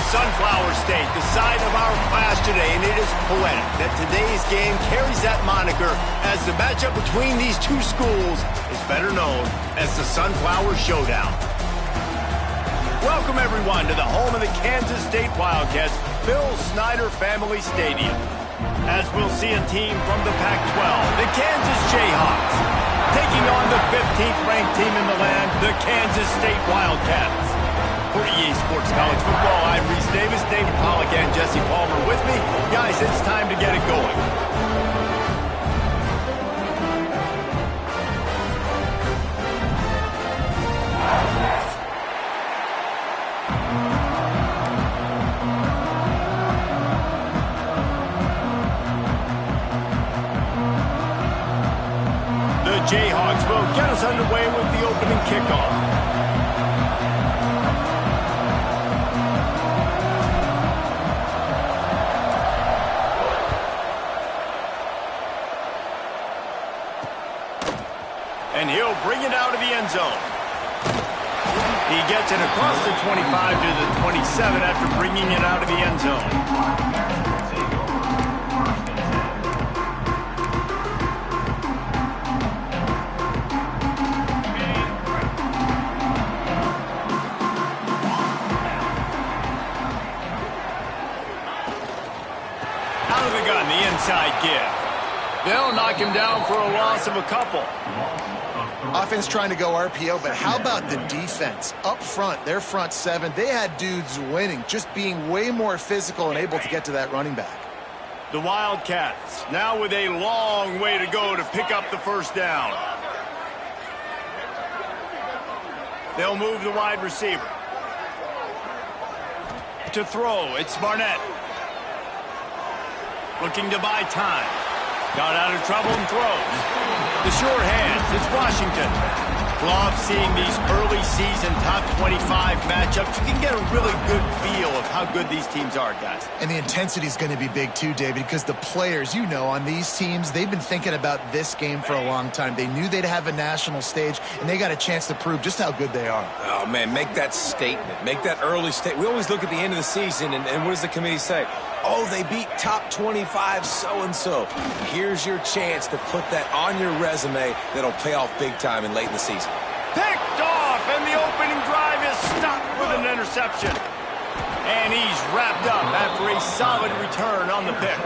Sunflower State, the site of our class today, and it is poetic that today's game carries that moniker as the matchup between these two schools is better known as the Sunflower Showdown. Welcome, everyone, to the home of the Kansas State Wildcats, Bill Snyder Family Stadium. As we'll see a team from the Pac-12, the Kansas Jayhawks, taking on the 15th ranked team in the land, the Kansas State Wildcats. For EA Sports College Football, I'm Reese Davis, David Pollack, and Jesse Palmer with me. Guys, it's time to get it going. The Jayhawks will get us underway with the opening kickoff. And he'll bring it out of the end zone. He gets it across the 25 to the 27 after bringing it out of the end zone. Out of the gun, the inside give. They'll knock him down for a loss of a couple. Offense trying to go RPO, but how about the defense? Up front, their front seven, they had dudes winning, just being way more physical and able to get to that running back. The Wildcats now with a long way to go to pick up the first down. They'll move the wide receiver. To throw, it's Barnett. Looking to buy time. Got out of trouble and throws. The short hands, it's Washington. Love seeing these early season top 25 matchups. You can get a really good feel of how good these teams are, guys. And the intensity is going to be big too, David, because the players, you know, on these teams, they've been thinking about this game for a long time. They knew they'd have a national stage, and they got a chance to prove just how good they are. Oh, man, make that statement. Make that early statement. We always look at the end of the season, and what does the committee say? Oh, they beat top 25 so-and-so. Here's your chance to put that on your resume that'll pay off big time and late in the season. Picked off, and the opening drive is stopped with an interception. And he's wrapped up after a solid return on the pick.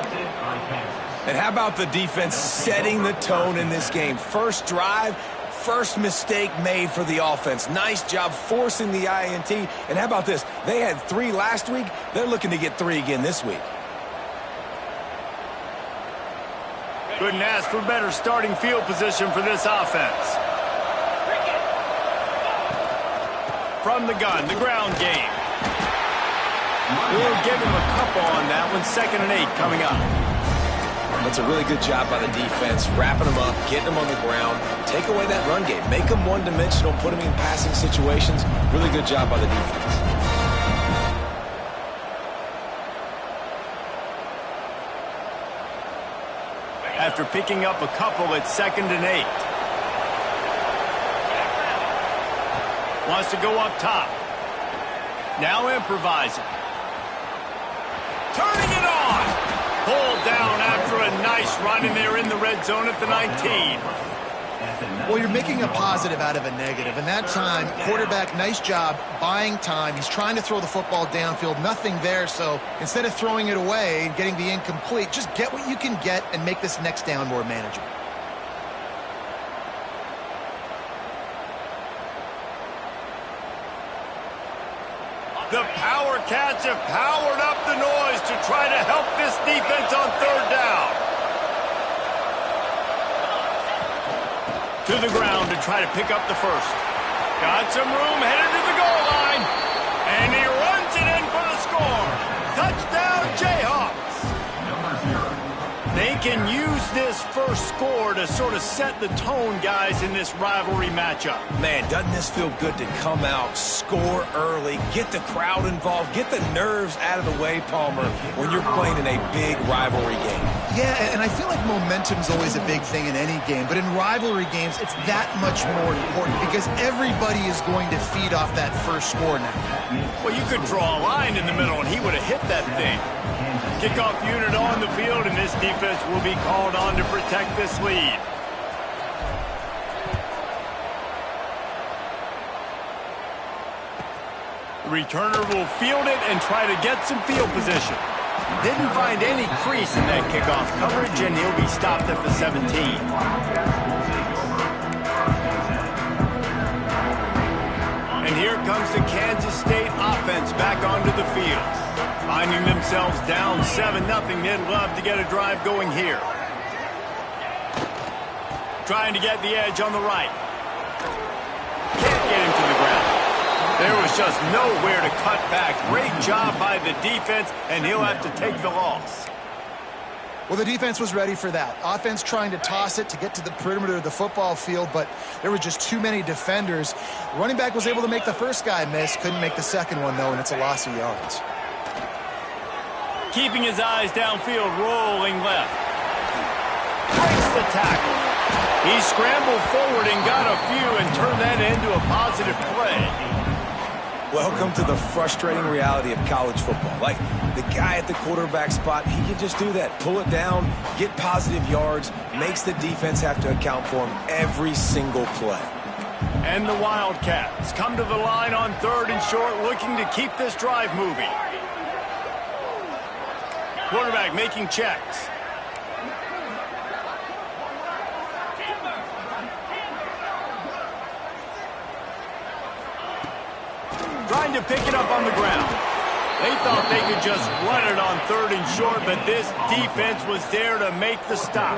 And how about the defense setting the tone in this game? First drive, first mistake made for the offense. Nice job forcing the INT. And how about this? They had 3 last week. They're looking to get 3 again this week. Couldn't ask for better starting field position for this offense. From the gun, the ground game. We'll give him a couple on that one. 2nd and 8 coming up. That's a really good job by the defense, wrapping them up, getting them on the ground, take away that run game, make them one-dimensional, put them in passing situations. Really good job by the defense. After picking up a couple, it's 2nd and 8. Wants to go up top. Now improvising. Turning it on. Pulled down after a nice run, and they're in the red zone at the 19. Well, you're making a positive out of a negative. And that time, quarterback, nice job buying time. He's trying to throw the football downfield. Nothing there, so instead of throwing it away and getting the incomplete, just get what you can get and make this next down more manageable. The Power Cats have powered up the noise to try to help this defense on 3rd down. To the ground to try to pick up the first. Got some room, headed to the goal line. And he runs it in for the score. Touchdown, Jayhawks. They can use this first score to sort of set the tone, guys, in this rivalry matchup. Man, doesn't this feel good to come out, score early, get the crowd involved, get the nerves out of the way, Palmer, when you're playing in a big rivalry game? Yeah, and I feel like momentum's always a big thing in any game, but in rivalry games, it's that much more important because everybody is going to feed off that first score now. Well, you could draw a line in the middle, and he would have hit that thing. Kickoff unit on the field, and this defense will be called on to protect this lead. The returner will field it and try to get some field position. Didn't find any crease in that kickoff coverage, and he'll be stopped at the 17. And here comes the Kansas State offense back onto the field. Finding themselves down 7-0, they'd love to get a drive going here. Trying to get the edge on the right. Can't get him to the ground. There was just nowhere to cut back. Great job by the defense, and he'll have to take the loss. Well, the defense was ready for that. Offense trying to toss it to get to the perimeter of the football field, but there were just too many defenders. Running back was able to make the first guy miss, couldn't make the second one, though, and it's a loss of yards. Keeping his eyes downfield, rolling left. Breaks the tackle. He scrambled forward and got a few and turned that into a positive play. Welcome to the frustrating reality of college football. Like, the guy at the quarterback spot, he can just do that. Pull it down, get positive yards, makes the defense have to account for him every single play. And the Wildcats come to the line on 3rd and short, looking to keep this drive moving. Quarterback making checks. Trying to pick it up on the ground. They thought they could just run it on 3rd and short, but this defense was there to make the stop.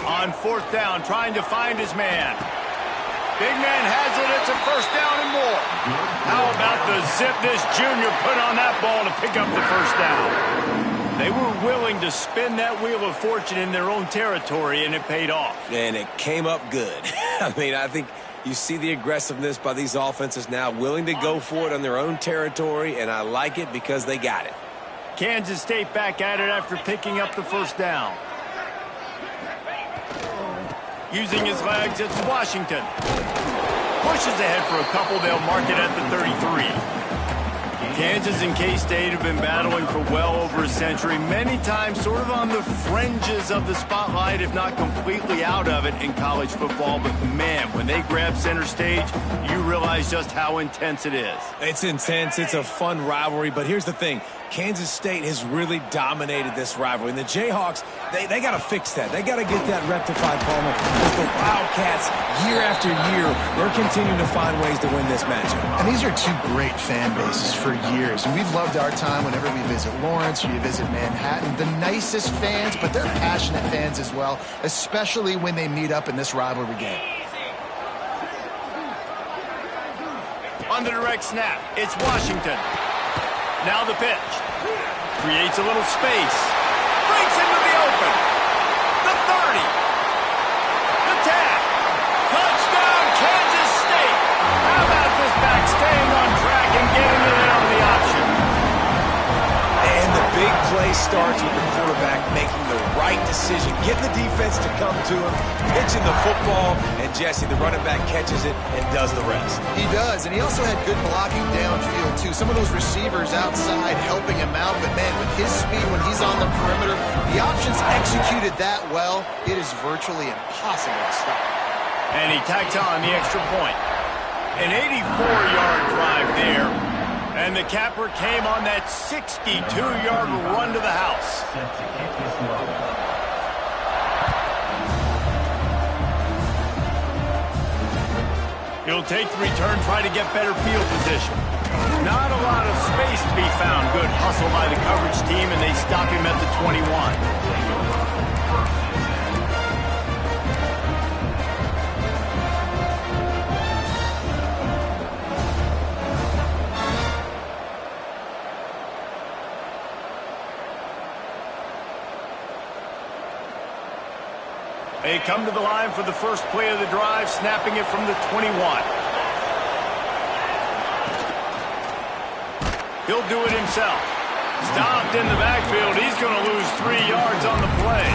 On 4th down, trying to find his man. Big man has it. It's a 1st down and more. How about the zip this junior put on that ball to pick up the 1st down? They were willing to spin that wheel of fortune in their own territory, and it paid off. And it came up good. I mean, I think you see the aggressiveness by these offenses now, willing to go for it on their own territory, and I like it because they got it. Kansas State back at it after picking up the 1st down. Using his legs, it's Washington. Pushes ahead for a couple. They'll mark it at the 33. Kansas and K-State have been battling for well over a century, many times sort of on the fringes of the spotlight, if not completely out of it in college football. But, man, when they grab center stage, you realize just how intense it is. It's intense. It's a fun rivalry. But here's the thing. Kansas State has really dominated this rivalry. And the Jayhawks, they got to fix that. They got to get that rectified, Palmer. Because the Wildcats, year after year, they're continuing to find ways to win this matchup. And these are two great fan bases for years. And we've loved our time whenever we visit Lawrence or you visit Manhattan. The nicest fans, but they're passionate fans as well, especially when they meet up in this rivalry game. On the direct snap, it's Washington. Now the pitch. Creates a little space. Breaks into the open. The 30. The 10. Touchdown, Kansas State. How about this back staying on track and getting it in on the option? And the big play starts with the quarterback making the right decision, getting the defense to come to him, pitching the football, and Jesse, the running back, catches it and does the rest. He does, and he also had good blocking downfield, too. Some of those receivers outside helping him out, but, man, with his speed when he's on the perimeter, the options executed that well, it is virtually impossible to stop. And he tacks on the extra point. An 84-yard drive there. And the capper came on that 62-yard run to the house. He'll take the return, try to get better field position. Not a lot of space to be found. Good hustle by the coverage team, and they stop him at the 21. They come to the line for the first play of the drive, snapping it from the 21. He'll do it himself. Stopped in the backfield. He's going to lose 3 yards on the play.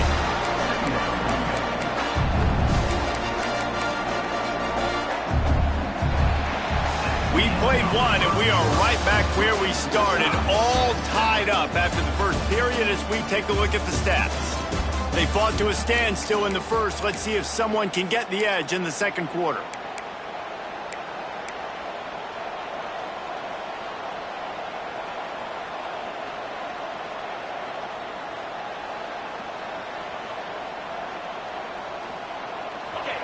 We played one, and we are right back where we started, all tied up after the first period as we take a look at the stats. They fought to a standstill in the first. Let's see if someone can get the edge in the second quarter.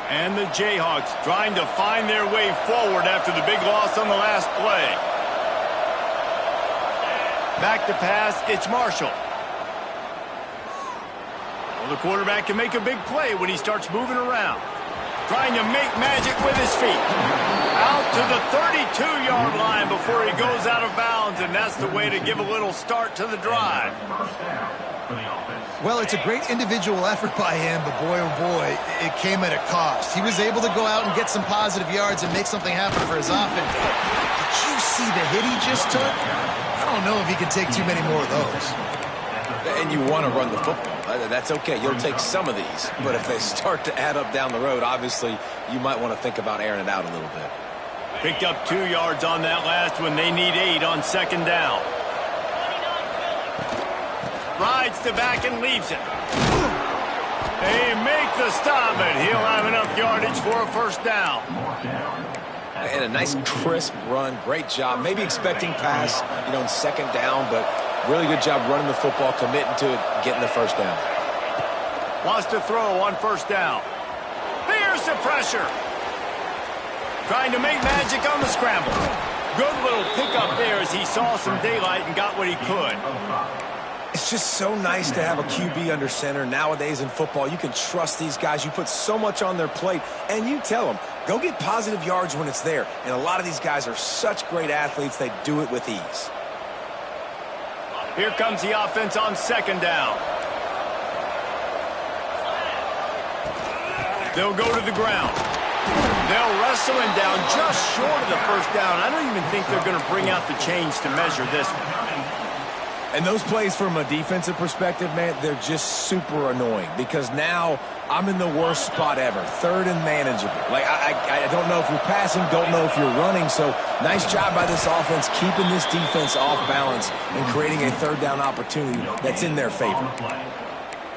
And the Jayhawks trying to find their way forward after the big loss on the last play. Back to pass, it's Marshall. Well, the quarterback can make a big play when he starts moving around. Trying to make magic with his feet. Out to the 32-yard line before he goes out of bounds, and that's the way to give a little start to the drive. Well, it's a great individual effort by him, but boy, oh boy, it came at a cost. He was able to go out and get some positive yards and make something happen for his offense. Did you see the hit he just took? I don't know if he can take too many more of those. And you want to run the football. That's okay. You'll take some of these. But if they start to add up down the road, obviously, you might want to think about airing it out a little bit. Picked up 2 yards on that last one. They need 8 on second down. Rides the back and leaves it. They make the stop, and he'll have enough yardage for a first down. And a nice crisp run. Great job. Maybe expecting pass, in second down, but really good job running the football, committing to it, getting the first down. Wants to throw on first down. There's the pressure. Trying to make magic on the scramble. Good little pickup there as he saw some daylight and got what he could. It's just so nice to have a QB under center. Nowadays in football, you can trust these guys. You put so much on their plate, and you tell them, go get positive yards when it's there. And a lot of these guys are such great athletes, they do it with ease. Here comes the offense on second down. They'll go to the ground. They'll wrestle him down just short of the first down. I don't even think they're going to bring out the chains to measure this one. And those plays from a defensive perspective, man, they're just super annoying because now I'm in the worst spot ever, third and manageable. Like, I don't know if you're passing, don't know if you're running, so nice job by this offense keeping this defense off balance and creating a third down opportunity that's in their favor.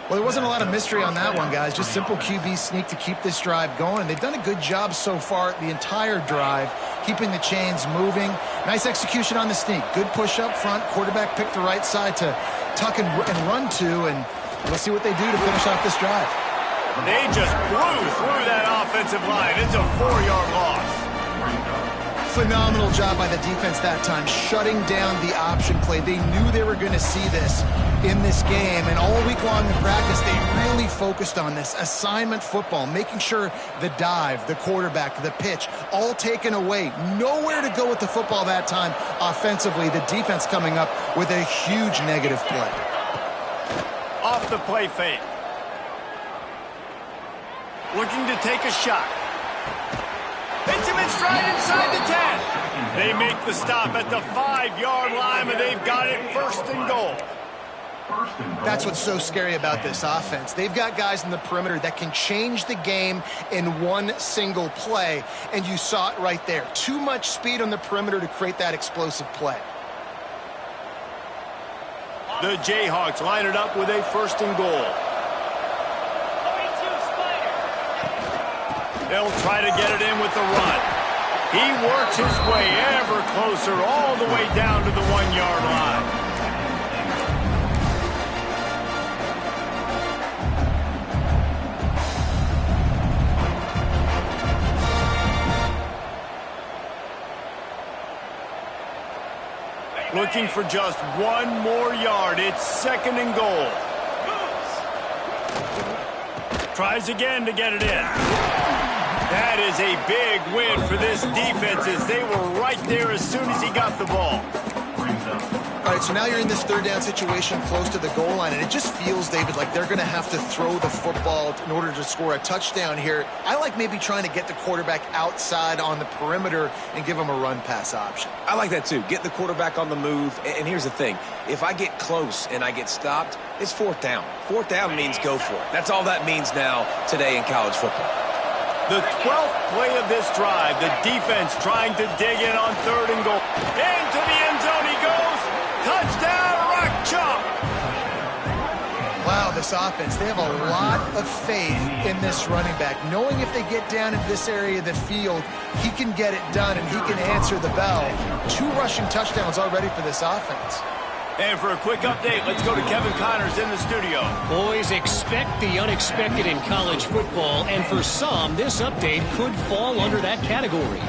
Well, there wasn't a lot of mystery on that one, guys. Just simple QB sneak to keep this drive going. They've done a good job so far the entire drive, keeping the chains moving. Nice execution on the sneak. Good push up front. Quarterback picked the right side to tuck and run to, and we'll see what they do to finish off this drive. They just blew through that offensive line. It's a 4-yard loss. Phenomenal job by the defense that time, shutting down the option play. They knew they were going to see this in this game, and all week long in practice, they really focused on this assignment football, making sure the dive, the quarterback, the pitch, all taken away. Nowhere to go with the football that time offensively. The defense coming up with a huge negative play. Off the play fake. Looking to take a shot. Hits him in stride inside the 10. They make the stop at the 5-yard line, and they've got it first and goal. That's what's so scary about this offense. They've got guys in the perimeter that can change the game in one single play, and you saw it right there. Too much speed on the perimeter to create that explosive play. The Jayhawks line it up with a first and goal. They'll try to get it in with the run. He works his way ever closer all the way down to the 1-yard line. Looking for just one more yard. It's second and goal. Tries again to get it in. That is a big win for this defense as they were right there as soon as he got the ball. All right, so now you're in this third down situation close to the goal line, and it just feels, David, like they're going to have to throw the football in order to score a touchdown here. I like maybe trying to get the quarterback outside on the perimeter and give him a run-pass option. I like that too. Get the quarterback on the move. And here's the thing. If I get close and I get stopped, it's fourth down. Fourth down means go for it. That's all that means now today in college football. The 12th play of this drive, the defense trying to dig in on third and goal. Into the end zone he goes. Touchdown, Rock Chalk. Wow, this offense, they have a lot of faith in this running back, knowing if they get down in this area of the field, he can get it done and he can answer the bell. 2 rushing touchdowns already for this offense. And for a quick update, let's go to Kevin Connors in the studio. Boys, expect the unexpected in college football, and for some, this update could fall under that category.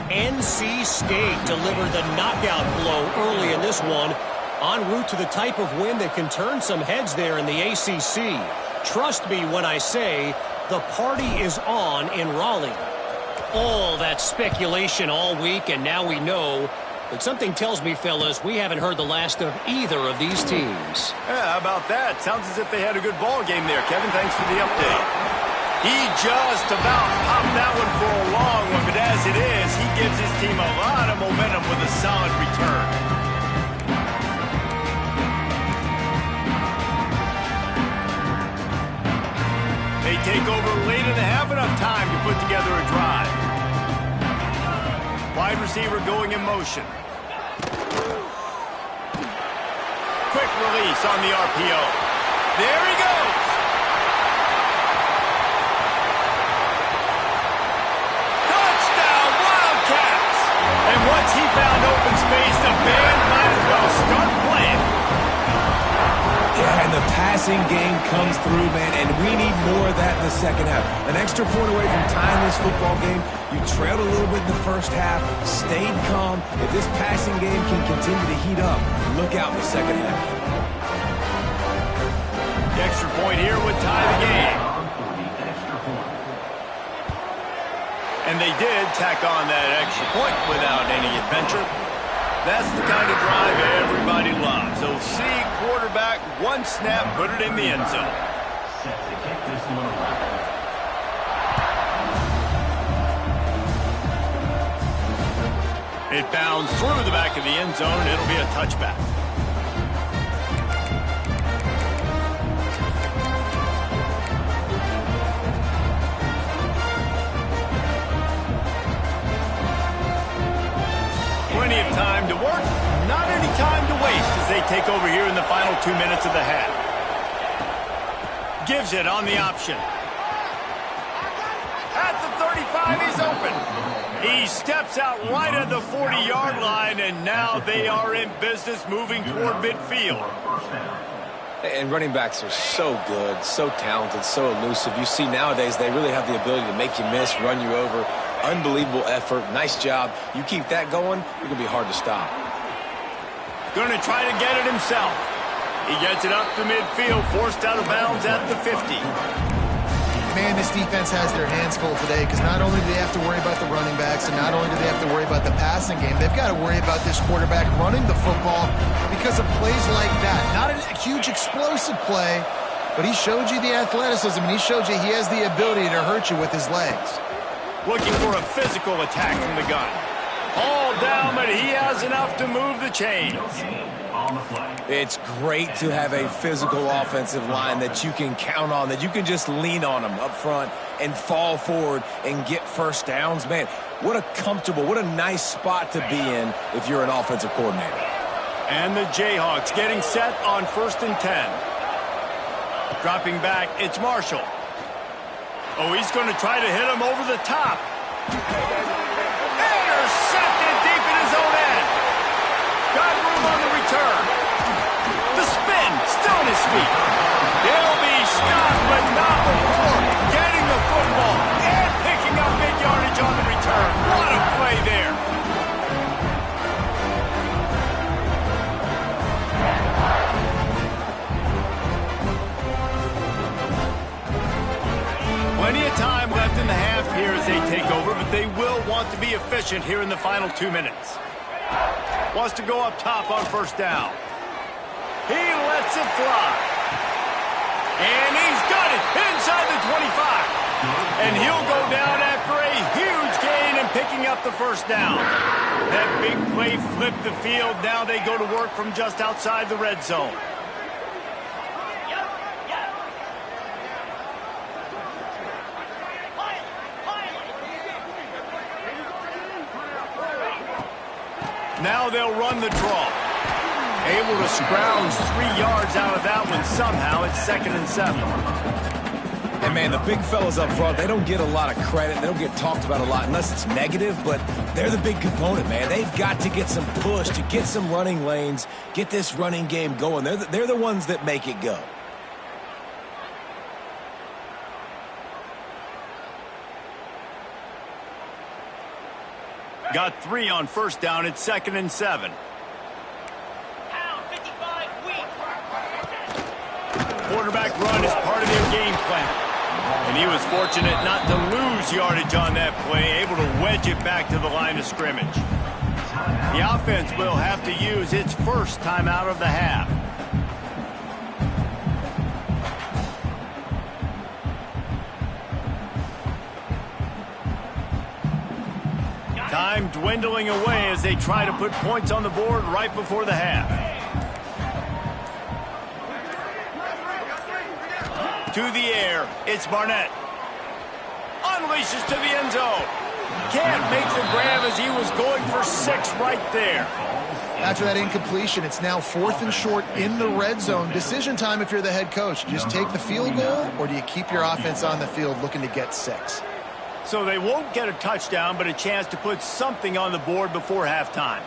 NC State delivered the knockout blow early in this one, en route to the type of win that can turn some heads there in the ACC. Trust me when I say the party is on in Raleigh. All that speculation all week, and now we know. But something tells me, fellas, we haven't heard the last of either of these teams. Yeah, how about that? Sounds as if they had a good ball game there. Kevin, thanks for the update. He just about popped that one for a long one, but as it is, he gives his team a lot of momentum with a solid return. They take over late and have enough time to put together a drive. Wide receiver going in motion. Quick release on the RPO. There he goes. Touchdown, Wildcats. And once he found open space, the band might as well start playing. Yeah, and the passing game comes through, man, and we need more of that in the second half. An extra point away from tying this football game. You trailed a little bit in the first half, stayed calm. If this passing game can continue to heat up, look out in the second half. The extra point here would tie the game. And they did tack on that extra point without any adventure. That's the kind of drive everybody loves. So see quarterback, one snap, put it in the end zone. It bounds through the back of the end zone, and it'll be a touchback. Plenty of time to work, not any time to waste as they take over here in the final 2 minutes of the half. Gives it on the option. At the 35, he's open. He steps out right at the 40-yard line, and now they are in business moving toward midfield. And running backs are so good, so talented, so elusive. You see nowadays they really have the ability to make you miss, run you over. Unbelievable effort. Nice job. You keep that going, you're going to be hard to stop. Going to try to get it himself. He gets it up to midfield, forced out of bounds at the 50. Man, this defense has their hands full today because not only do they have to worry about the running backs and not only do they have to worry about the passing game, they've got to worry about this quarterback running the football because of plays like that. Not a huge explosive play, but he showed you the athleticism and he showed you he has the ability to hurt you with his legs. Looking for a physical attack from the gun. All down, but he has enough to move the chains. It's great to have a physical offensive line that you can count on, that you can just lean on them up front and fall forward and get first downs. Man, what a comfortable, what a nice spot to be in if you're an offensive coordinator. And the Jayhawks getting set on 1st and 10. Dropping back, it's Marshall. Oh, he's going to try to hit him over the top. Intercepted deep in his own end. Got room on the return. The spin, still on his feet. He'll be stopped, but not before getting the football and picking up big yardage on the return. What a play there. Plenty of time left in the half here as they take over, but they will want to be efficient here in the final 2 minutes. Wants to go up top on first down. He lets it fly. And he's got it inside the 25. And he'll go down after a huge gain and picking up the first down. That big play flipped the field. Now they go to work from just outside the red zone. Now they'll run the draw. Able to scrounge 3 yards out of that one somehow. It's 2nd and 7. And, man, the big fellas up front, they don't get a lot of credit. They don't get talked about a lot unless it's negative, but they're the big component, man. They've got to get some push, to get some running lanes, get this running game going. They're the ones that make it go. Got 3 on first down. It's 2nd and 7. Quarterback run is part of their game plan. And he was fortunate not to lose yardage on that play, able to wedge it back to the line of scrimmage. The offense will have to use its first timeout of the half. Time dwindling away as they try to put points on the board right before the half. To the air, it's Barnett. Unleashes to the end zone. Can't make the grab as he was going for 6 right there. After that incompletion, it's now 4th and short in the red zone. Decision time if you're the head coach. Just take the field goal, or do you keep your offense on the field looking to get 6? So they won't get a touchdown, but a chance to put something on the board before halftime.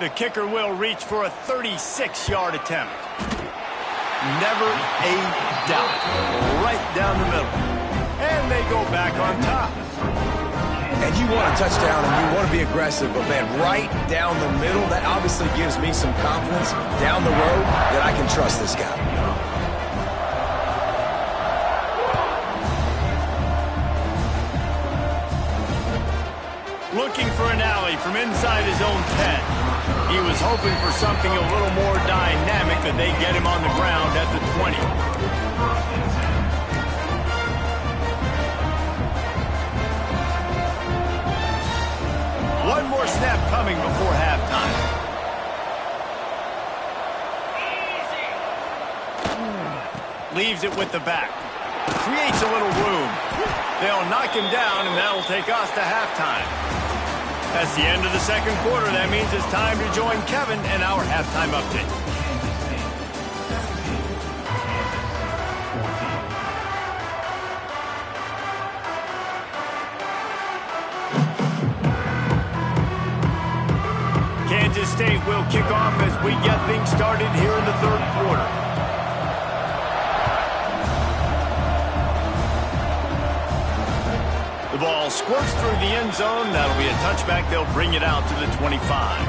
The kicker will reach for a 36-yard attempt. Never a doubt. Right down the middle. And they go back on top. And you want a touchdown and you want to be aggressive, but, man, right down the middle, that obviously gives me some confidence down the road that I can trust this guy. Looking for an alley from inside his own 10. He was hoping for something a little more dynamic, but they get him on the ground at the 20. One more snap coming before halftime. Leaves it with the back. Creates a little room. They'll knock him down, and that'll take us to halftime. That's the end of the second quarter. That means it's time to join Kevin and our halftime update. Kansas State will kick off as we get things started here in the third quarter. The ball squirts through the end zone. That'll be a touchback. They'll bring it out to the 25.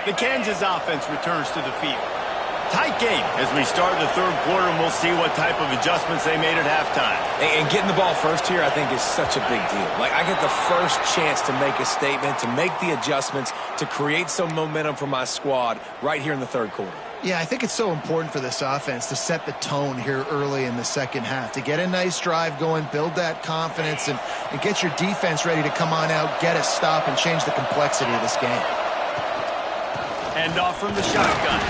The Kansas offense returns to the field. Tight game as we start the third quarter, and we'll see what type of adjustments they made at halftime. And getting the ball first here, I think, is such a big deal. Like, I get the first chance to make a statement, to make the adjustments, to create some momentum for my squad right here in the third quarter. Yeah, I think it's so important for this offense to set the tone here early in the second half, to get a nice drive going, build that confidence, and get your defense ready to come on out, get a stop, and change the complexity of this game. Hand off from the shotgun.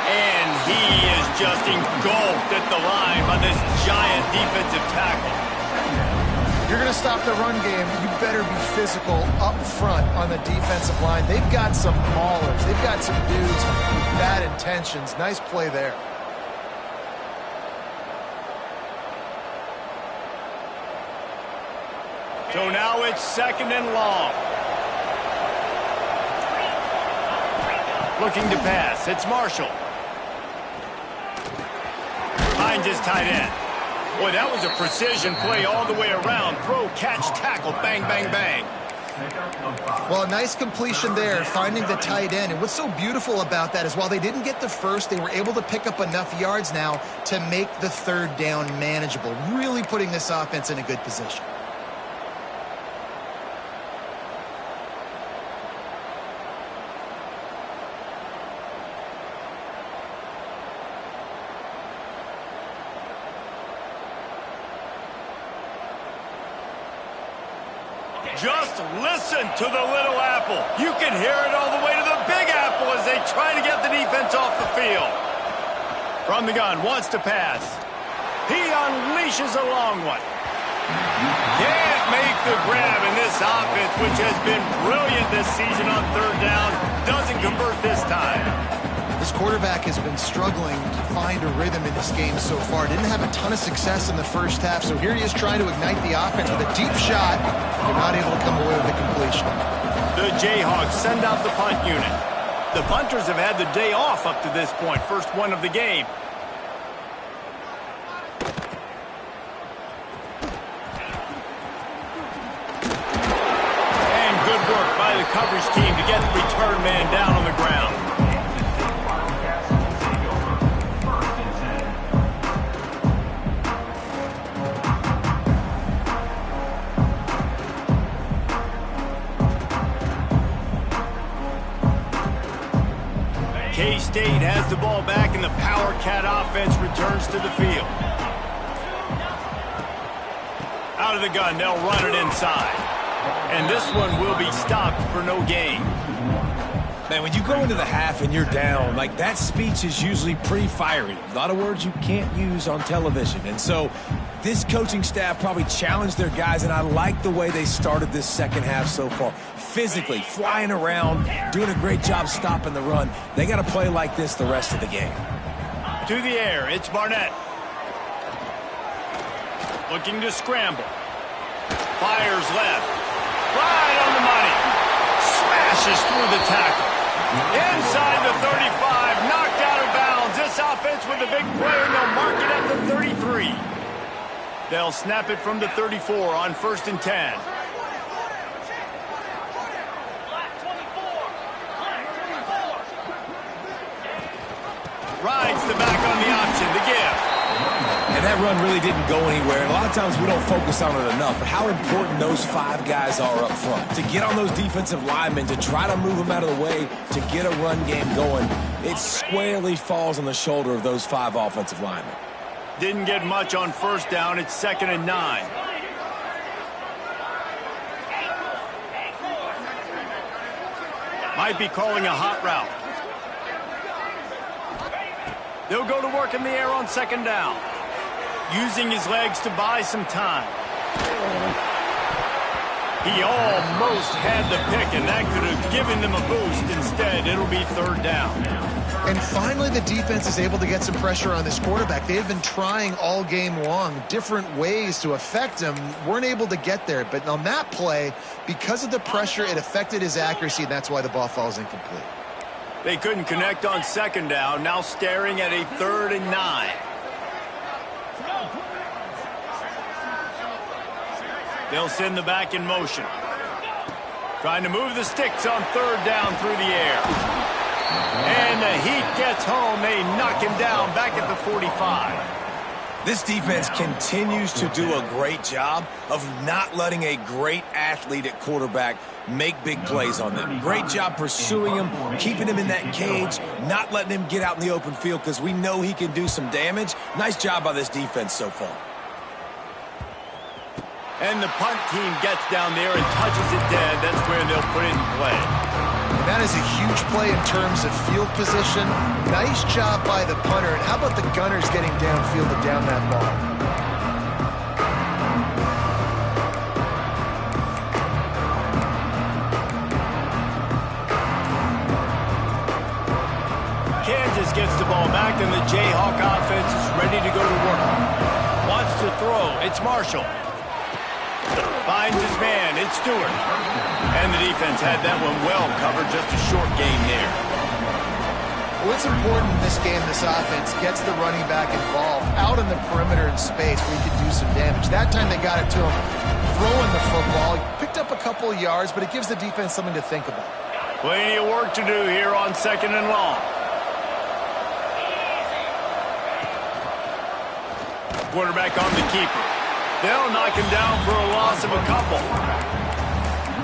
And he is just engulfed at the line by this giant defensive tackle. You're going to stop the run game, you better be physical up front on the defensive line. They've got some maulers. They've got some dudes with bad intentions. Nice play there. So now it's 2nd and long. Looking to pass. It's Marshall. Finds his tight end. Boy, that was a precision play all the way around. Throw, catch, tackle, bang, bang, bang. Well, a nice completion there, finding the tight end. And what's so beautiful about that is while they didn't get the first, they were able to pick up enough yards now to make the third down manageable, really putting this offense in a good position. Just listen to the little apple. You can hear it all the way to the big apple as they try to get the defense off the field. From the gun, wants to pass. He unleashes a long one. Can't make the grab, and this offense, which has been brilliant this season on third down, doesn't convert this time. This quarterback has been struggling to find a rhythm in this game so far. Didn't have a ton of success in the first half, so here he is trying to ignite the offense with a deep shot. They're not able to come away with the completion. The Jayhawks send out the punt unit. The punters have had the day off up to this point, first one of the game. And good work by the coverage team to get the return man down on the ground. K-State has the ball back, and the Power Cat offense returns to the field. Out of the gun, they'll run it inside. And this one will be stopped for no gain. Man, when you go into the half and you're down, like, that speech is usually pretty fiery. A lot of words you can't use on television. And so this coaching staff probably challenged their guys, and I like the way they started this second half so far. Physically, flying around, doing a great job stopping the run. They got to play like this the rest of the game. To the air, it's Barnett. Looking to scramble. Fires left. Right on the money. Smashes through the tackle. Inside the 35, knocked out of bounds. This offense with a big play, and they'll mark it at the 33. They'll snap it from the 34 on 1st and 10. Rides the back on the option, the give. And that run really didn't go anywhere. And a lot of times we don't focus on it enough. But how important those five guys are up front. To get on those defensive linemen, to try to move them out of the way, to get a run game going, it squarely falls on the shoulder of those five offensive linemen. Didn't get much on first down. It's 2nd and 9. Might be calling a hot route. They'll go to work in the air on 2nd down. Using his legs to buy some time. He almost had the pick, and that could have given them a boost. Instead, it'll be 3rd down. And finally, the defense is able to get some pressure on this quarterback. They have been trying all game long different ways to affect him. Weren't able to get there. But on that play, because of the pressure, it affected his accuracy, and that's why the ball falls incomplete. They couldn't connect on 2nd down. Now staring at a 3rd and 9. They'll send the back in motion. Trying to move the sticks on 3rd down through the air. And the heat gets home. They knock him down back at the 45. This defense continues to do a great job of not letting a great athlete at quarterback make big plays on them. Great job pursuing him, keeping him in that cage, not letting him get out in the open field because we know he can do some damage. Nice job by this defense so far. And the punt team gets down there and touches it dead. That's where they'll put it in play. And that is a huge play in terms of field position. Nice job by the punter. And how about the gunners getting downfield and down that ball? Kansas gets the ball back, and the Jayhawk offense is ready to go to work. Wants to throw. It's Marshall. Finds his man. It's Stewart. And the defense had that one well covered. Just a short game there. Well, it's important in this game, this offense gets the running back involved out in the perimeter in space where he can do some damage. That time they got it to him throwing the football. He picked up up a couple of yards, but it gives the defense something to think about. Plenty of work to do here on 2nd and long. Quarterback on the keeper. They'll knock him down for a loss of a couple.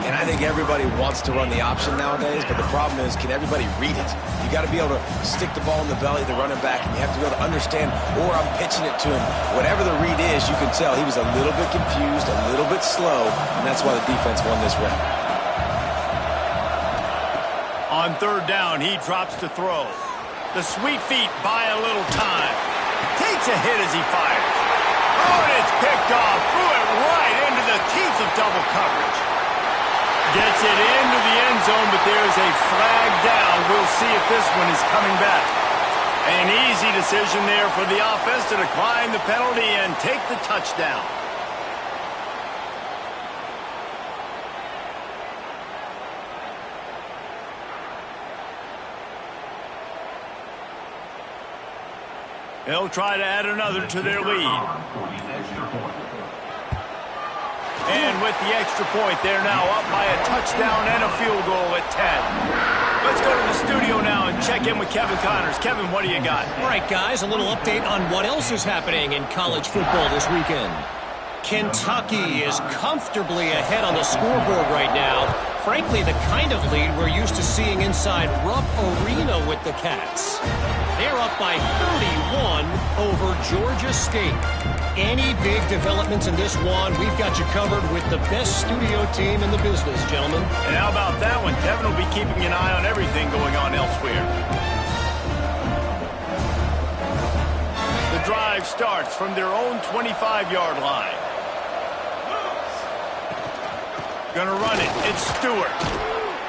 And I think everybody wants to run the option nowadays, but the problem is, can everybody read it? You got to be able to stick the ball in the belly of the running back, and you have to be able to understand, or I'm pitching it to him. Whatever the read is, you can tell he was a little bit confused, a little bit slow, and that's why the defense won this round. On 3rd down, he drops to throw. The sweet feet buy a little time. Takes a hit as he fires. Oh, and it's picked off. Threw it right into the teeth of double coverage. Gets it into the end zone, but there's a flag down. We'll see if this one is coming back. An easy decision there for the offense to decline the penalty and take the touchdown. They'll try to add another to their lead. And with the extra point, they're now up by a touchdown and a field goal at 10. Let's go to the studio now and check in with Kevin Connors. Kevin, what do you got? All right, guys, a little update on what else is happening in college football this weekend. Kentucky is comfortably ahead on the scoreboard right now. Frankly, the kind of lead we're used to seeing inside Rupp Arena with the Cats. They're up by 31 over Georgia State. Any big developments in this one, we've got you covered with the best studio team in the business, gentlemen. And how about that one? Kevin will be keeping an eye on everything going on elsewhere. The drive starts from their own 25-yard line. Gonna run it. It's Stewart.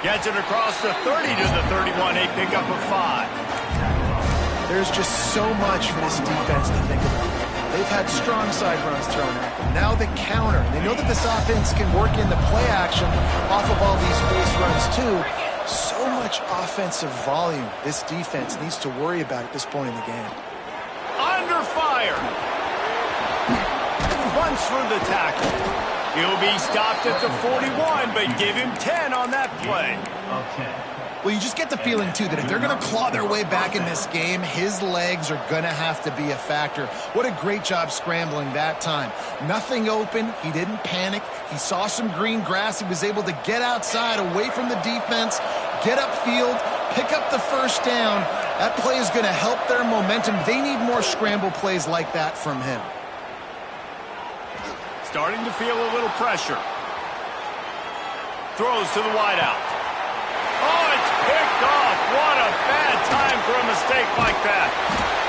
Gets it across the 30 to the 31. A pickup of 5. There's just so much for this defense to think about. They've had strong side runs thrown at them. Now the counter. They know that this offense can work in the play action off of all these base runs too. So much offensive volume this defense needs to worry about at this point in the game. Under fire. Runs for the tackle. He'll be stopped at the 41, but give him 10 on that play. Okay. Well, you just get the feeling, too, that if they're going to claw their way back in this game, his legs are going to have to be a factor. What a great job scrambling that time. Nothing open. He didn't panic. He saw some green grass. He was able to get outside, away from the defense, get upfield, pick up the first down. That play is going to help their momentum. They need more scramble plays like that from him. Starting to feel a little pressure. Throws to the wideout. Oh, it's picked off. What a bad time for a mistake like that.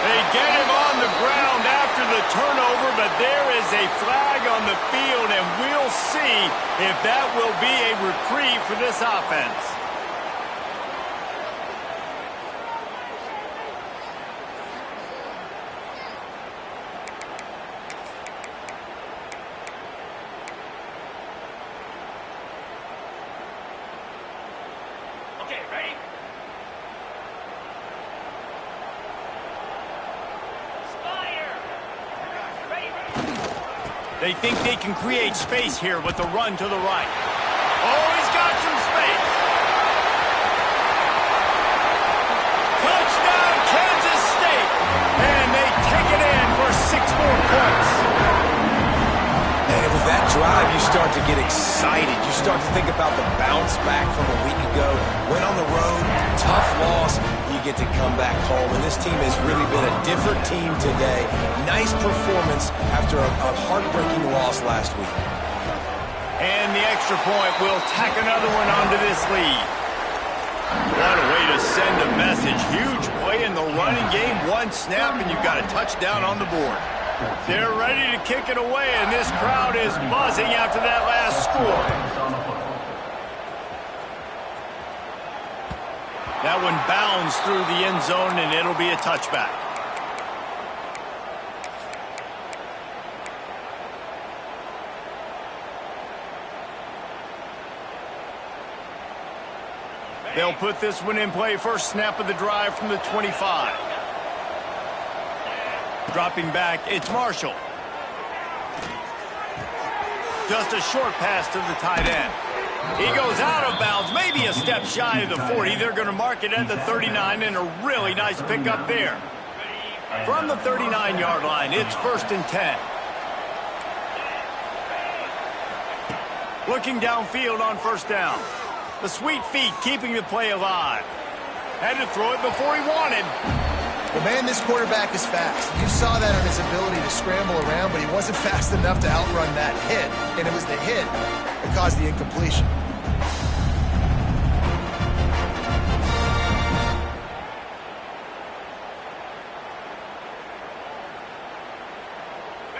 They get him on the ground after the turnover, but there is a flag on the field, and we'll see if that will be a reprieve for this offense. They think they can create space here with the run to the right. Oh, he's got some space. Touchdown, Kansas State. And they take it in for 6 more points. And with that drive, you start to get excited. You start to think about the bounce back from a week ago. Went on the road, tough loss. You get to come back home, and this team has really been a different team today. Nice performance after a heartbreaking loss last week. And the extra point will tack another one onto this lead. What a way to send a message. Huge play in the running game. One snap, and you've got a touchdown on the board. They're ready to kick it away, and this crowd is buzzing after that last score. That one bounds through the end zone, and it'll be a touchback. They'll put this one in play. First snap of the drive from the 25. Dropping back, it's Marshall. Just a short pass to the tight end. He goes out of bounds, maybe a step shy of the 40. They're going to mark it at the 39, and a really nice pickup there. From the 39-yard line, it's 1st and 10. Looking downfield on 1st down. The sweet feet keeping the play alive. Had to throw it before he wanted. Well, man, this quarterback is fast. You saw that on his ability to scramble around, but he wasn't fast enough to outrun that hit, and it was the hit that caused the incompletion.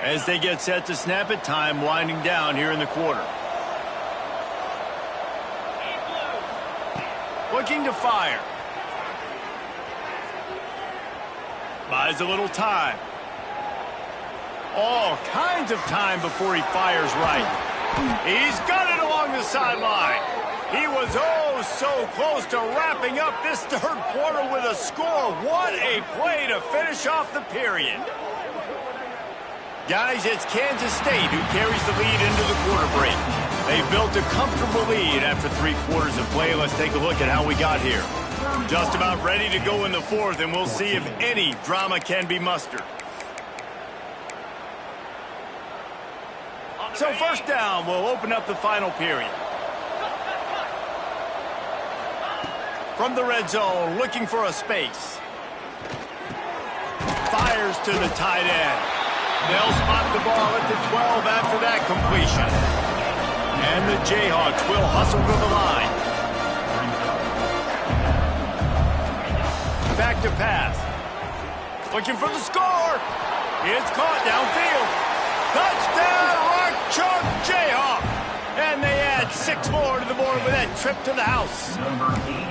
As they get set to snap it, time winding down here in the quarter. Looking to fire. Buys a little time. All kinds of time before he fires right. He's got it along the sideline. He was oh so close to wrapping up this 3rd quarter with a score. What a play to finish off the period. Guys, it's Kansas State who carries the lead into the quarter break. They've built a comfortable lead after 3 quarters of play. Let's take a look at how we got here. Just about ready to go in the 4th, and we'll see if any drama can be mustered. So 1st down will open up the final period. From the red zone, looking for a space. Fires to the tight end. They'll spot the ball at the 12 after that completion. And the Jayhawks will hustle to the line. Back to pass. Looking for the score. It's caught downfield. Touchdown, Rock Chalk Jayhawk. And they add 6 more to the board with that trip to the house. Number 82.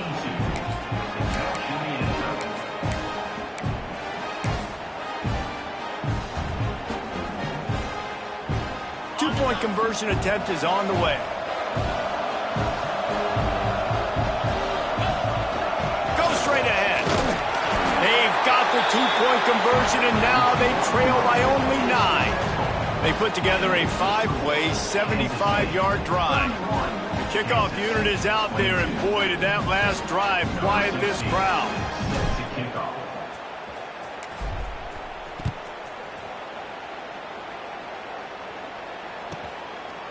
2-point conversion attempt is on the way. Go straight ahead. They've got the 2-point conversion, and now they trail by only 9. They put together a 5-play, 75-yard drive. The kickoff unit is out there, and boy, did that last drive quiet this crowd.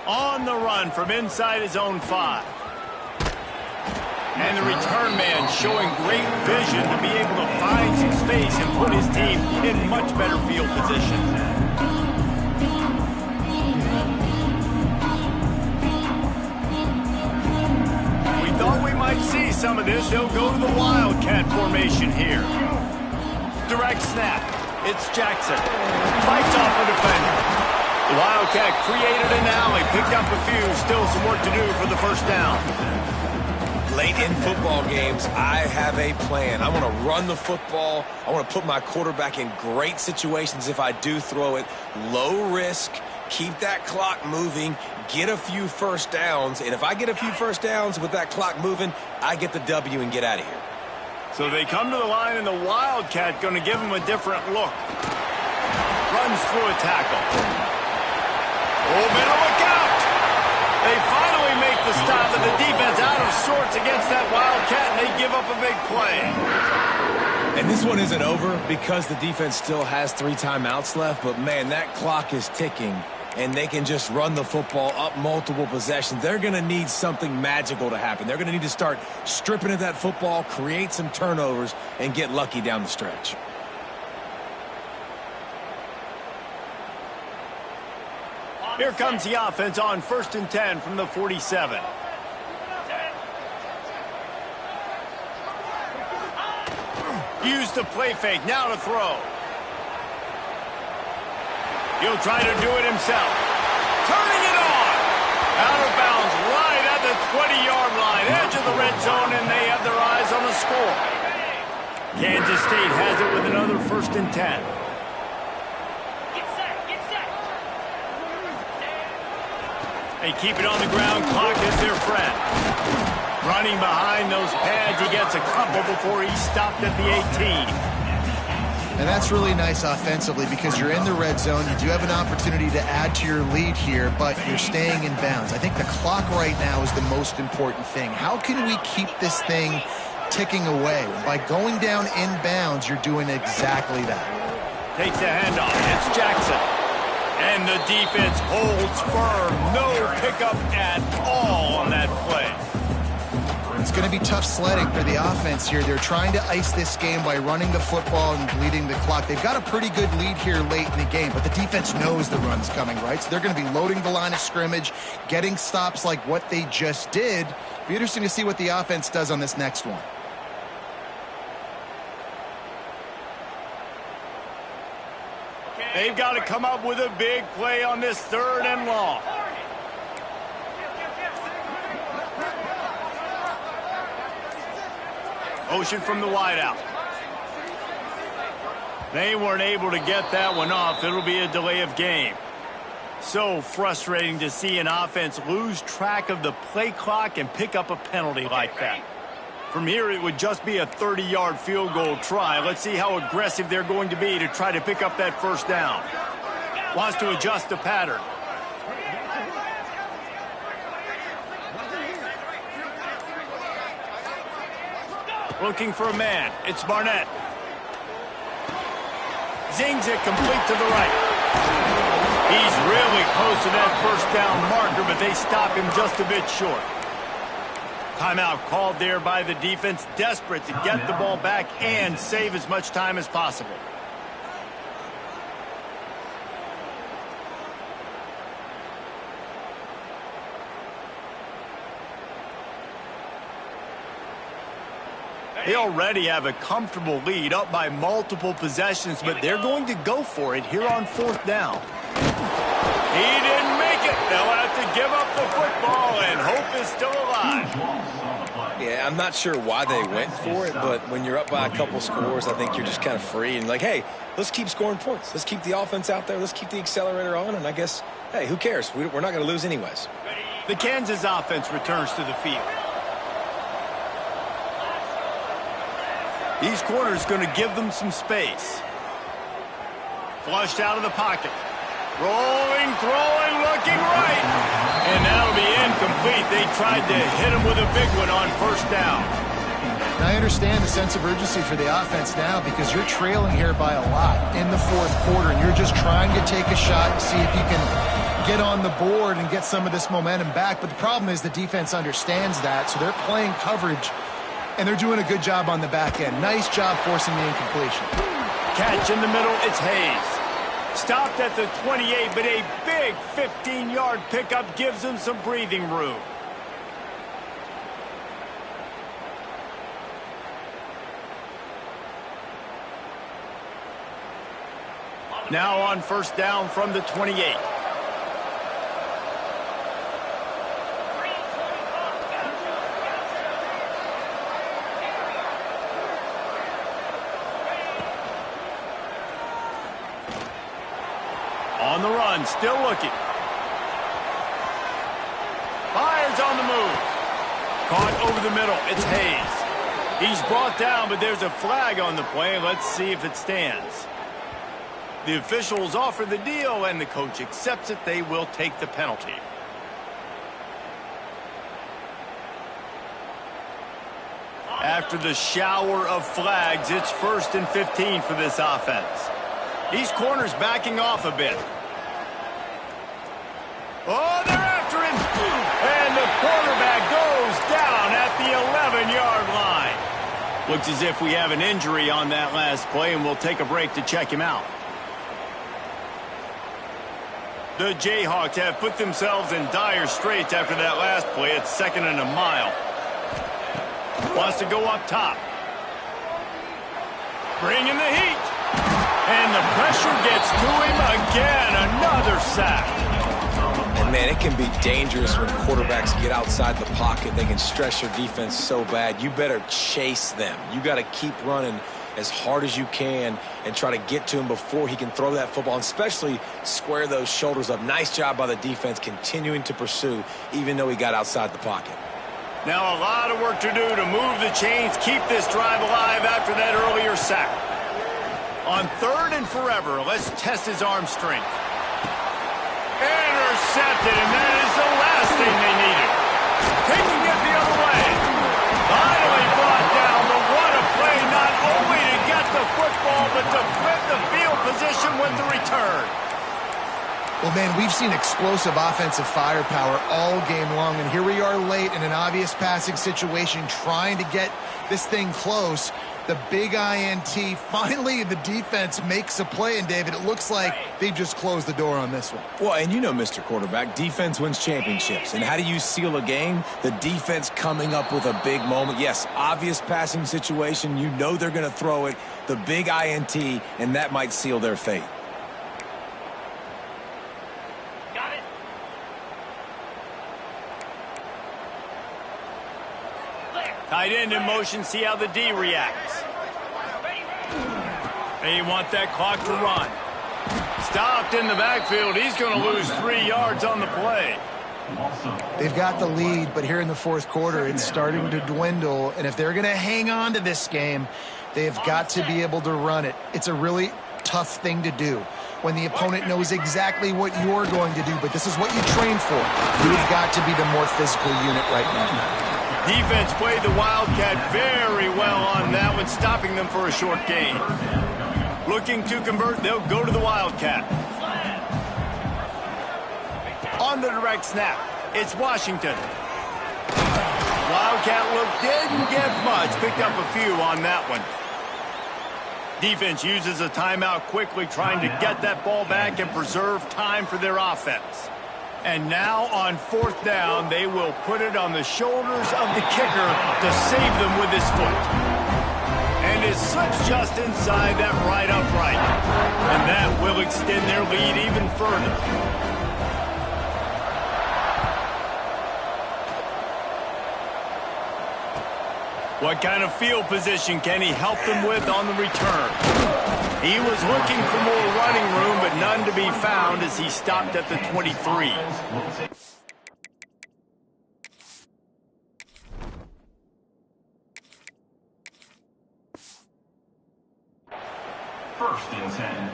On the run from inside his own 5. And the return man showing great vision to be able to find some space and put his team in much better field position. We thought we might see some of this. They'll go to the Wildcat formation here. Direct snap. It's Jackson. Fights off a defender. The Wildcat created an alley, picked up a few, still some work to do for the 1st down. Late in football games, I have a plan. I want to run the football. I want to put my quarterback in great situations if I do throw it. Low risk, keep that clock moving, get a few 1st downs. And if I get a few 1st downs with that clock moving, I get the W and get out of here. So they come to the line, and the Wildcat going to give them a different look. Runs through a tackle. Oh, better look out! They finally make the stop, and the defense out of sorts against that Wildcat, and they give up a big play. And this one isn't over because the defense still has 3 timeouts left, but man, that clock is ticking, and they can just run the football up multiple possessions. They're going to need something magical to happen. They're going to need to start stripping at that football, create some turnovers, and get lucky down the stretch. Here comes the offense on 1st and 10 from the 47. Use the play fake, now to throw. He'll try to do it himself. Turning it on. Out of bounds right at the 20-yard line. Edge of the red zone, and they have their eyes on the score. Kansas State has it with another 1st and 10. They keep it on the ground. Clock is their friend. Running behind those pads, he gets a couple before he's stopped at the 18. And that's really nice offensively because you're in the red zone. You do have an opportunity to add to your lead here, but you're staying in bounds. I think the clock right now is the most important thing. How can we keep this thing ticking away? By going down in bounds, you're doing exactly that. Takes the handoff. It's Jackson. And the defense holds firm. No pickup at all on that play. It's going to be tough sledding for the offense here. They're trying to ice this game by running the football and bleeding the clock. They've got a pretty good lead here late in the game, but the defense knows the run's coming, right? So they're going to be loading the line of scrimmage, getting stops like what they just did. Be interesting to see what the offense does on this next one. They've got to come up with a big play on this 3rd and long. Motion from the wideout. They weren't able to get that one off. It'll be a delay of game. So frustrating to see an offense lose track of the play clock and pick up a penalty like that. From here, it would just be a 30-yard field goal try. Let's see how aggressive they're going to be to try to pick up that 1st down. Wants to adjust the pattern. Looking for a man. It's Barnett. Zings it complete to the right. He's really close to that 1st down marker, but they stop him just a bit short. Timeout called there by the defense, desperate to get the ball back and save as much time as possible. They already have a comfortable lead, up by multiple possessions, but they're going to go for it here on 4th down. He didn't make it. They'll have to give up the football, and hope is still alive. Yeah, I'm not sure why they went for it, but when you're up by a couple scores, I think you're just kind of free and like, hey, let's keep scoring points. Let's keep the offense out there. Let's keep the accelerator on, and I guess, hey, who cares? We're not going to lose anyways. The Kansas offense returns to the field. These corners going to give them some space. Flushed out of the pocket. Rolling, throwing, looking right. And that'll be incomplete. They tried to hit him with a big one on 1st down. And I understand the sense of urgency for the offense now because you're trailing here by a lot in the 4th quarter, and you're just trying to take a shot and see if you can get on the board and get some of this momentum back. But the problem is the defense understands that, so they're playing coverage, and they're doing a good job on the back end. Nice job forcing the incompletion. Catch in the middle, it's Hayes. Stopped at the 28, but a big 15-yard pickup gives him some breathing room. Now on 1st down from the 28. On the run, still looking. Fires on the move. Caught over the middle. It's Hayes. He's brought down, but there's a flag on the play. Let's see if it stands. The officials offer the deal, and the coach accepts it. They will take the penalty. After the shower of flags, it's 1st and 15 for this offense. These corners backing off a bit. Oh, they're after him. And the quarterback goes down at the 11-yard line. Looks as if we have an injury on that last play, and we'll take a break to check him out. The Jayhawks have put themselves in dire straits after that last play. It's 2nd and a mile. Wants to go up top. Bringing the heat. And the pressure gets to him again. Another sack. And, man, it can be dangerous when quarterbacks get outside the pocket. They can stress your defense so bad. You better chase them. You got to keep running as hard as you can and try to get to him before he can throw that football, and especially square those shoulders up. Nice job by the defense continuing to pursue even though he got outside the pocket. Now a lot of work to do to move the chains, keep this drive alive after that earlier sack. On 3rd and forever, let's test his arm strength. Intercepted, and that is the last thing they needed. Taking it the other way. Finally brought down, but what a play, not only to get the football, but to flip the field position with the return. Well, man, we've seen explosive offensive firepower all game long, and here we are late in an obvious passing situation trying to get this thing close. The big INT, finally the defense makes a play, and David, it looks like they just closed the door on this one. Well, and you know, Mr. Quarterback, defense wins championships. And how do you seal a game? The defense coming up with a big moment. Yes, obvious passing situation. You know they're going to throw it. The big INT, and that might seal their fate. Tight end in motion, see how the D reacts. They want that clock to run. Stopped in the backfield. He's going to lose 3 yards on the play. They've got the lead, but here in the fourth quarter, it's starting to dwindle. And if they're going to hang on to this game, they've got to be able to run it. It's a really tough thing to do when the opponent knows exactly what you're going to do, but this is what you train for. You've got to be the more physical unit right now. Defense played the Wildcat very well on that one, stopping them for a short gain. Looking to convert, they'll go to the Wildcat. On the direct snap, it's Washington. Wildcat look didn't get much, picked up a few on that one. Defense uses a timeout quickly, trying to get that ball back and preserve time for their offense. And now on 4th down, they will put it on the shoulders of the kicker to save them with his foot. And it slips just inside that right upright. And that will extend their lead even further. What kind of field position can he help them with on the return? He was looking for more running room, but none to be found as he stopped at the 23. First and 10.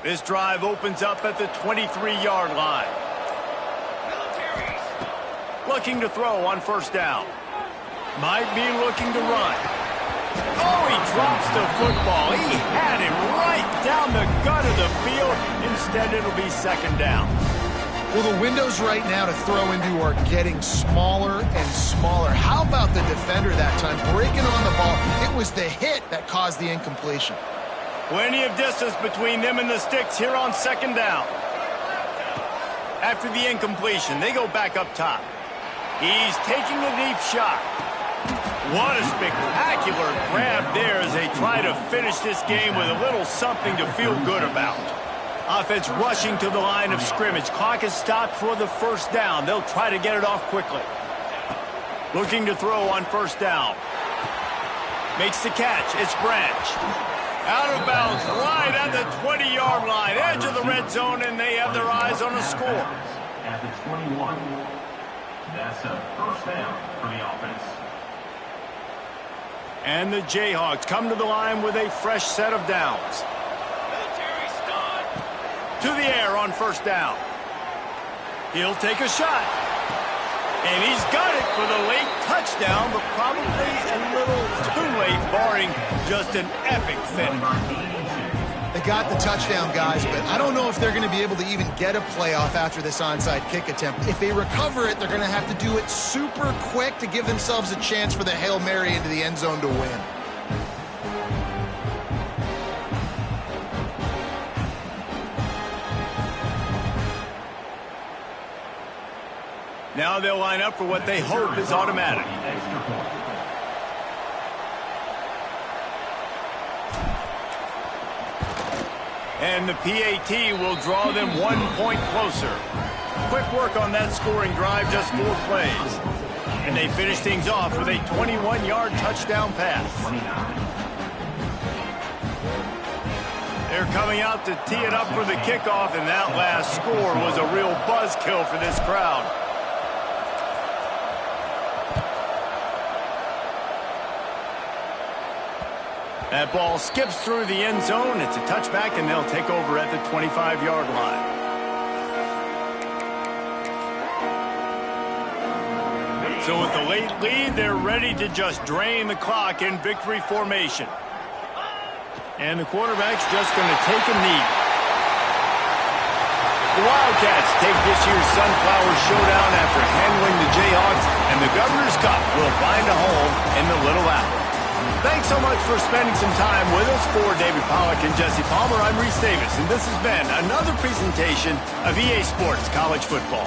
This drive opens up at the 23-yard line. Looking to throw on 1st down. Might be looking to run. Oh, he drops the football. He had him right down the gut of the field. Instead, it'll be 2nd down. Well, the windows right now to throw into are getting smaller and smaller. How about the defender that time breaking on the ball? It was the hit that caused the incompletion. Plenty of distance between them and the sticks here on 2nd down. After the incompletion, they go back up top. He's taking a deep shot. What a spectacular grab there as they try to finish this game with a little something to feel good about. Offense rushing to the line of scrimmage. Clock is stopped for the 1st down. They'll try to get it off quickly. Looking to throw on 1st down. Makes the catch. It's Branch. Out of bounds, right at the 20-yard line, edge of the red zone, and they have their eyes on a score. At the 21, that's a 1st down for the offense. And the Jayhawks come to the line with a fresh set of downs. To the air on 1st down. He'll take a shot. And he's got it for the late touchdown, but probably a little too late, barring just an epic finish. They got the touchdown, guys, but I don't know if they're going to be able to even get a playoff after this onside kick attempt. If they recover it, they're going to have to do it super quick to give themselves a chance for the Hail Mary into the end zone to win. Now they'll line up for what they hope is automatic. And the PAT will draw them 1 point closer. Quick work on that scoring drive, just 4 plays. And they finish things off with a 21-yard touchdown pass. They're They're coming out to tee it up for the kickoff, and that last score was a real buzzkill for this crowd. That ball skips through the end zone. It's a touchback, and they'll take over at the 25-yard line. So with the late lead, they're ready to just drain the clock in victory formation. And the quarterback's just going to take a knee. The Wildcats take this year's Sunflower Showdown after handling the Jayhawks, and the Governor's Cup will find a home in the Little Apple. Thanks so much for spending some time with us. For David Pollack and Jesse Palmer, I'm Reese Davis, and this has been another presentation of EA Sports College Football.